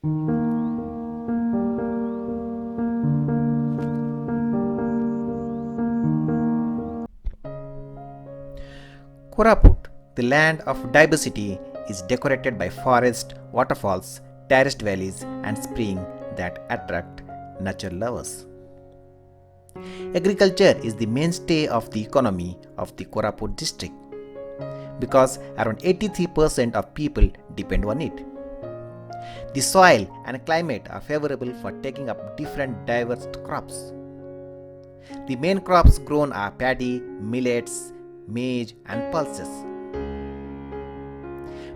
Koraput, the land of diversity, is decorated by forests, waterfalls, terraced valleys, and springs that attract nature lovers. Agriculture is the mainstay of the economy of the Koraput district because around 83% of people depend on it. The soil and climate are favorable for taking up different diverse crops. The main crops grown are paddy, millets, maize, and pulses.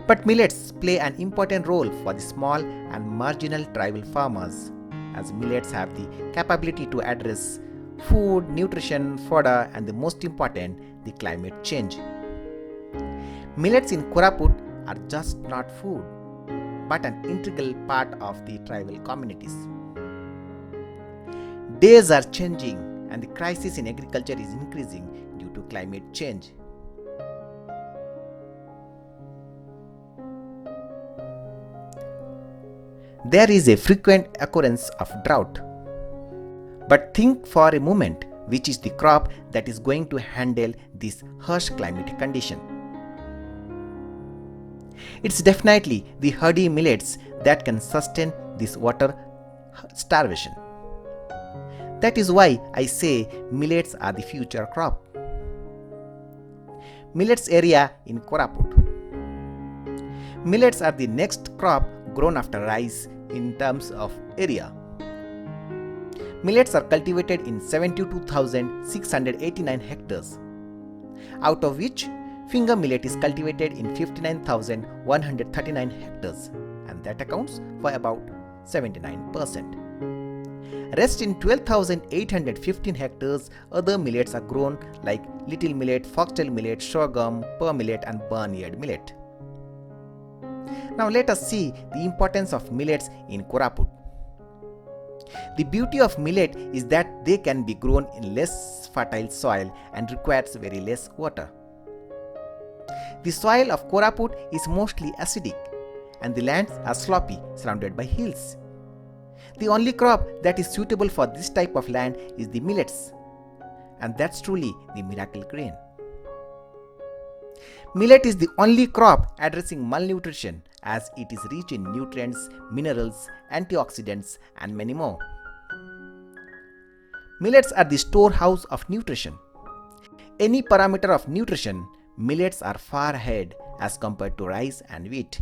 But millets play an important role for the small and marginal tribal farmers, as millets have the capability to address food, nutrition, fodder, and the most important, the climate change. Millets in Koraput are just not food, but an integral part of the tribal communities. Days are changing and the crisis in agriculture is increasing due to climate change. There is a frequent occurrence of drought. But think for a moment which is the crop that is going to handle this harsh climate condition. It's definitely the hardy millets that can sustain this water starvation. That is why I say millets are the future crop. Millets area in Koraput. Millets are the next crop grown after rice in terms of area. Millets are cultivated in 72,689 hectares, out of which Finger Millet is cultivated in 59,139 hectares, and that accounts for about 79%. Rest in 12,815 hectares, other millets are grown like Little Millet, Foxtail Millet, Sorghum, Millet, and Barnyard Millet. Now let us see the importance of millets in Koraput. The beauty of millet is that they can be grown in less fertile soil and requires very less water. The soil of Koraput is mostly acidic and the lands are sloppy, surrounded by hills. The only crop that is suitable for this type of land is the millets, and that's truly the miracle grain. Millet is the only crop addressing malnutrition as it is rich in nutrients, minerals, antioxidants, and many more. Millets are the storehouse of nutrition. Any parameter of nutrition, millets are far ahead as compared to rice and wheat.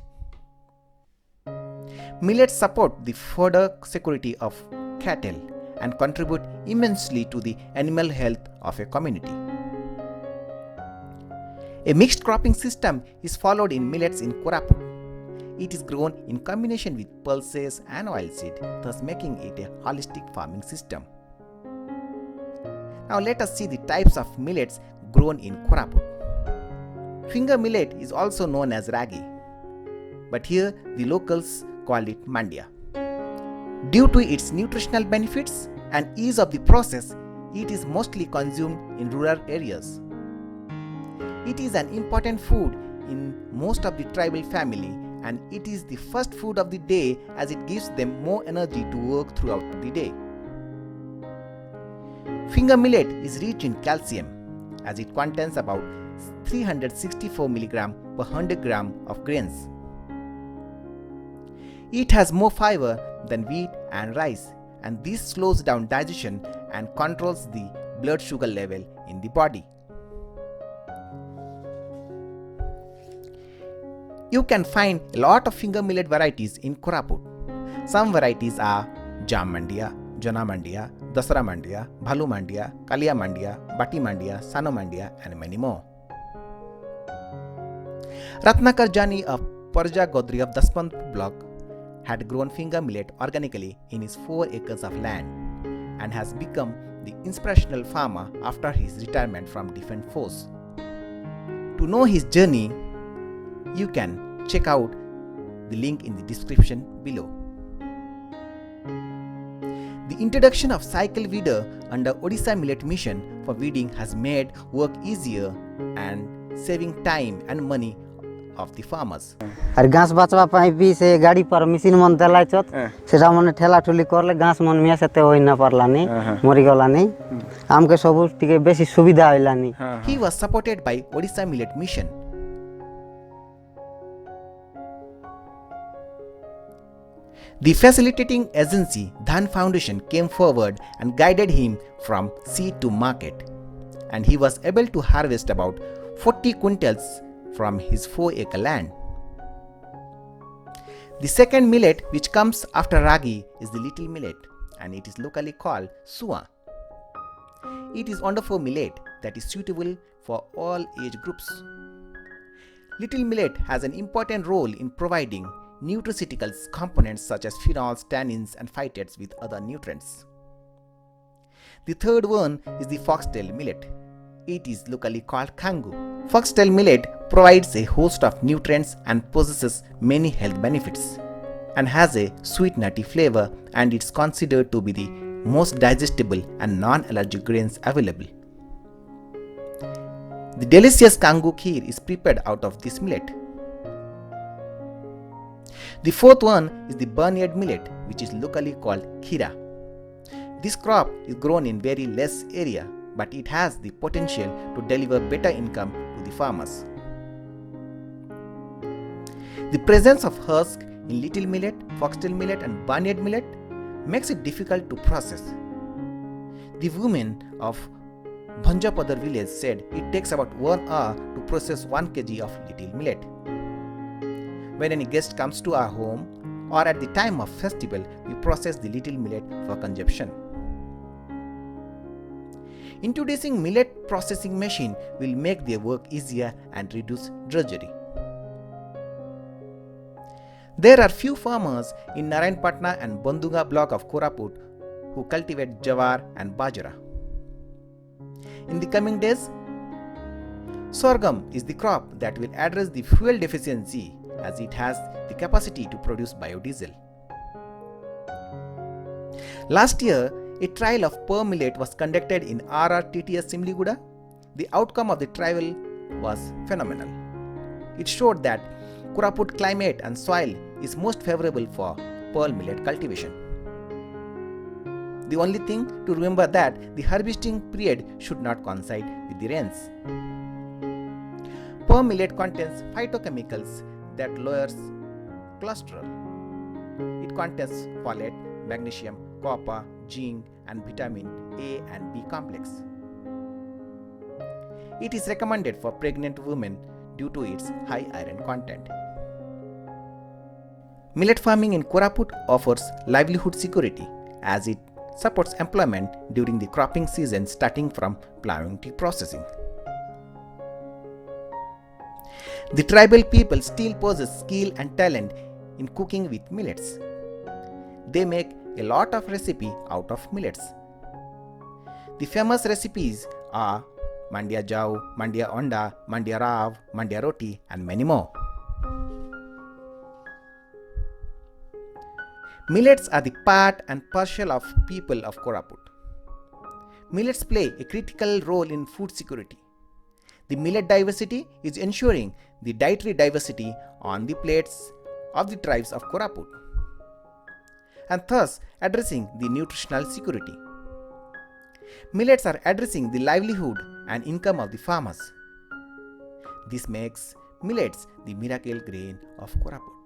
Millets support the fodder security of cattle and contribute immensely to the animal health of a community. A mixed cropping system is followed in millets in Koraput. It is grown in combination with pulses and oilseed, thus making it a holistic farming system. Now let us see the types of millets grown in Koraput. Finger millet is also known as ragi, but here the locals call it mandia. Due to its nutritional benefits and ease of the process, it is mostly consumed in rural areas. It is an important food in most of the tribal family, and it is the first food of the day as it gives them more energy to work throughout the day. Finger millet is rich in calcium as it contains about 364 mg per 100 g of grains. It has more fiber than wheat and rice, and this slows down digestion and controls the blood sugar level in the body. You can find a lot of finger millet varieties in Koraput. Some varieties are Jam Mandia, Jana Mandia, Dasara Mandia, Bhalu Mandia, Kalia Mandia, Bati Mandia, Sano Mandia, and many more. Ratnakar Jani of Parja Godri of Daspant block had grown finger millet organically in his 4 acres of land and has become the inspirational farmer after his retirement from Defence Force. To know his journey, you can check out the link in the description below. The introduction of cycle weeder under Odisha Millet Mission for weeding has made work easier and saving time and money of the farmers. আর ঘাস বাঁচবা পাই B সে গাড়ি पर machine মন দেলাইছত সেটা মনে ঠেলা ঠুলি করলে ঘাস মন মিয়াসতে হই না পারলানি মরি গলানি আমকে সবু টিকে বেশি সুবিধা হইলানি. He was supported by Odisha Millet Mission. The facilitating agency Dhan Foundation came forward and guided him from seed to market, and he was able to harvest about 40 quintals from his 4-acre land. The second millet, which comes after ragi, is the little millet, and it is locally called suwa. It is wonderful millet that is suitable for all age groups. Little millet has an important role in providing nutraceuticals components such as phenols, tannins, and phytates with other nutrients. The third one is the foxtail millet. It is locally called kangu. Foxtail millet provides a host of nutrients and possesses many health benefits and has a sweet nutty flavor, and it's considered to be the most digestible and non-allergic grains available. The delicious kangu kheer is prepared out of this millet. The fourth one is the barnyard millet, which is locally called khira. This crop is grown in very less area, but it has the potential to deliver better income to the farmers. The presence of husk in little millet, foxtail millet, and barnyard millet makes it difficult to process. The women of Bhanjapadar village said it takes about 1 hour to process 1 kg of little millet. When any guest comes to our home or at the time of festival, we process the little millet for consumption. Introducing millet processing machine will make their work easier and reduce drudgery. There are few farmers in Narayanpatna and Bandunga block of Koraput who cultivate jawar and bajra. In the coming days, sorghum is the crop that will address the fuel deficiency as it has the capacity to produce biodiesel. Last year, a trial of pearl millet was conducted in RRTTS Simliguda. The outcome of the trial was phenomenal. It showed that Koraput climate and soil is most favorable for pearl millet cultivation. The only thing to remember that the harvesting period should not coincide with the rains. Pearl millet contains phytochemicals that lowers cholesterol. It contains folate, magnesium, copper, zinc, and vitamin A and B complex. It is recommended for pregnant women due to its high iron content. Millet farming in Koraput offers livelihood security as it supports employment during the cropping season starting from plowing to processing. The tribal people still possess skill and talent in cooking with millets. They make a lot of recipe out of millets. The famous recipes are mandia jau, mandia onda, mandia rav, mandia roti, and many more. Millets are the part and parcel of people of Koraput. Millets play a critical role in food security. The millet diversity is ensuring the dietary diversity on the plates of the tribes of Koraput, and thus addressing the nutritional security. Millets are addressing the livelihood and income of the farmers. This makes millets the miracle grain of Koraput.